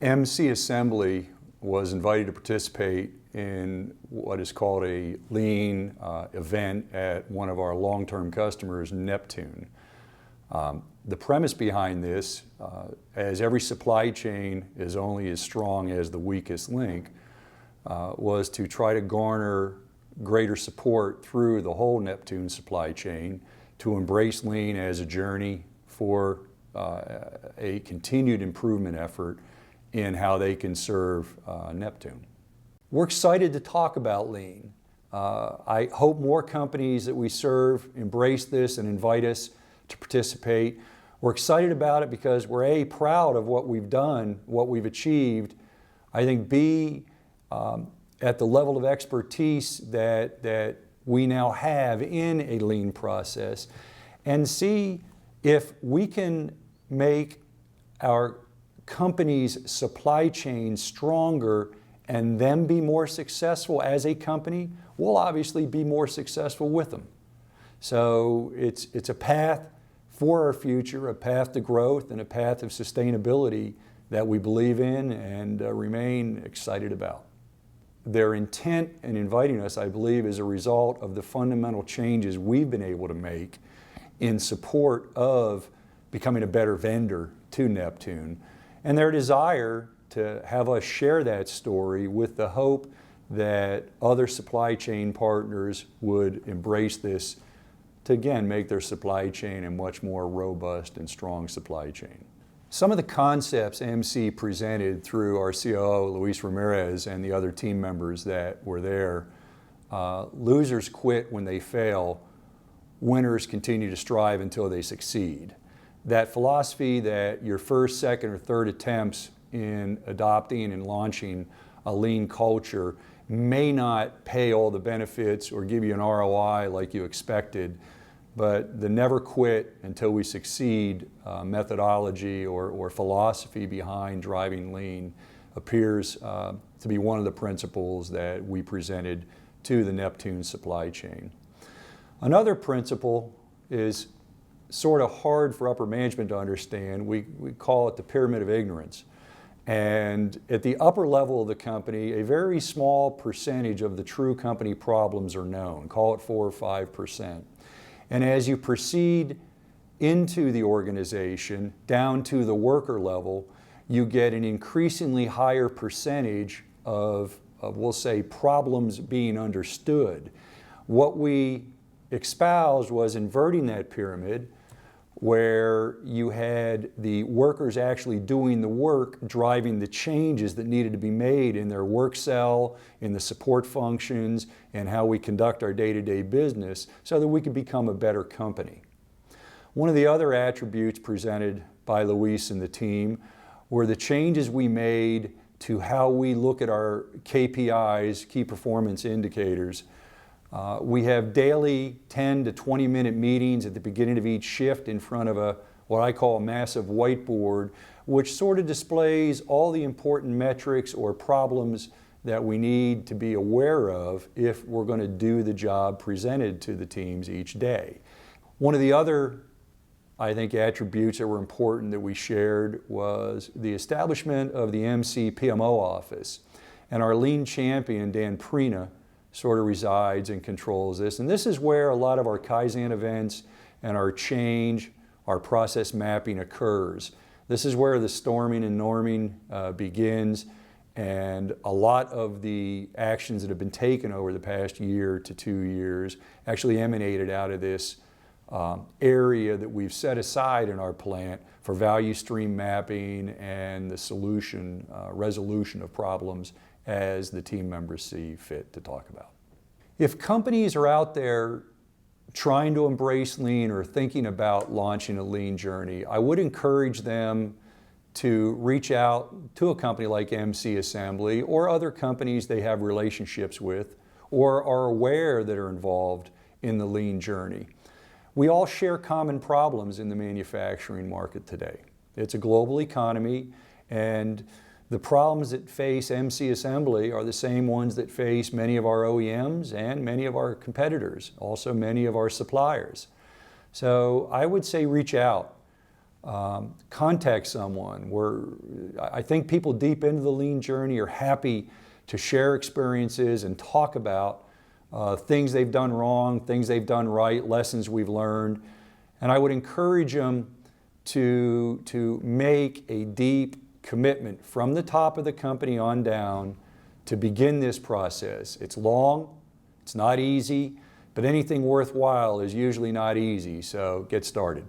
MC Assembly was invited to participate in what is called a lean event at one of our long-term customers, Neptune. The premise behind this, as every supply chain is only as strong as the weakest link, was to try to garner greater support through the whole Neptune supply chain to embrace lean as a journey for a continued improvement effort in how they can serve Neptune. We're excited to talk about lean. I hope more companies that we serve embrace this and invite us to participate. We're excited about it because we're A, proud of what we've done, what we've achieved. I think B, at the level of expertise that we now have in a lean process. And C, if we can make our company's supply chain stronger and them be more successful as a company, we'll obviously be more successful with them. So it's a path for our future, a path to growth and a path of sustainability that we believe in and remain excited about. Their intent in inviting us, I believe, is a result of the fundamental changes we've been able to make in support of becoming a better vendor to Neptune, and their desire to have us share that story with the hope that other supply chain partners would embrace this to again make their supply chain a much more robust and strong supply chain. Some of the concepts MC presented through our COO, Luis Ramirez, and the other team members that were there, losers quit when they fail, winners continue to strive until they succeed. That philosophy that your first, second, or third attempts in adopting and launching a lean culture may not pay all the benefits or give you an ROI like you expected, but the never quit until we succeed methodology or philosophy behind driving lean appears to be one of the principles that we presented to the Neptune supply chain. Another principle is sort of hard for upper management to understand. We call it the pyramid of ignorance. And at the upper level of the company, a very small percentage of the true company problems are known, call it 4 or 5%. And as you proceed into the organization, down to the worker level, you get an increasingly higher percentage of we'll say, problems being understood. What we espoused was inverting that pyramid, where you had the workers actually doing the work, driving the changes that needed to be made in their work cell, in the support functions, and how we conduct our day-to-day business so that we could become a better company. One of the other attributes presented by Luis and the team were the changes we made to how we look at our KPIs, key performance indicators. We have daily 10 to 20 minute meetings at the beginning of each shift in front of what I call a massive whiteboard, which sort of displays all the important metrics or problems that we need to be aware of if we're going to do the job presented to the teams each day. One of the other, I think, attributes that were important that we shared was the establishment of the MC PMO office. And our lean champion, Dan Prina, sort of resides and controls this. And this is where a lot of our Kaizen events and our change, our process mapping occurs. This is where the storming and norming begins, and a lot of the actions that have been taken over the past year to 2 years actually emanated out of this area that we've set aside in our plant for value stream mapping and the solution, resolution of problems as the team members see fit to talk about. If companies are out there trying to embrace lean or thinking about launching a lean journey, I would encourage them to reach out to a company like MC Assembly or other companies they have relationships with or are aware that are involved in the lean journey. We all share common problems in the manufacturing market today. It's a global economy, and the problems that face MC Assembly are the same ones that face many of our OEMs and many of our competitors, also many of our suppliers. So I would say reach out. contact someone. I think people deep into the lean journey are happy to share experiences and talk about things they've done wrong, things they've done right, lessons we've learned. And I would encourage them to make a deep commitment from the top of the company on down to begin this process. It's long, it's not easy, but anything worthwhile is usually not easy, so get started.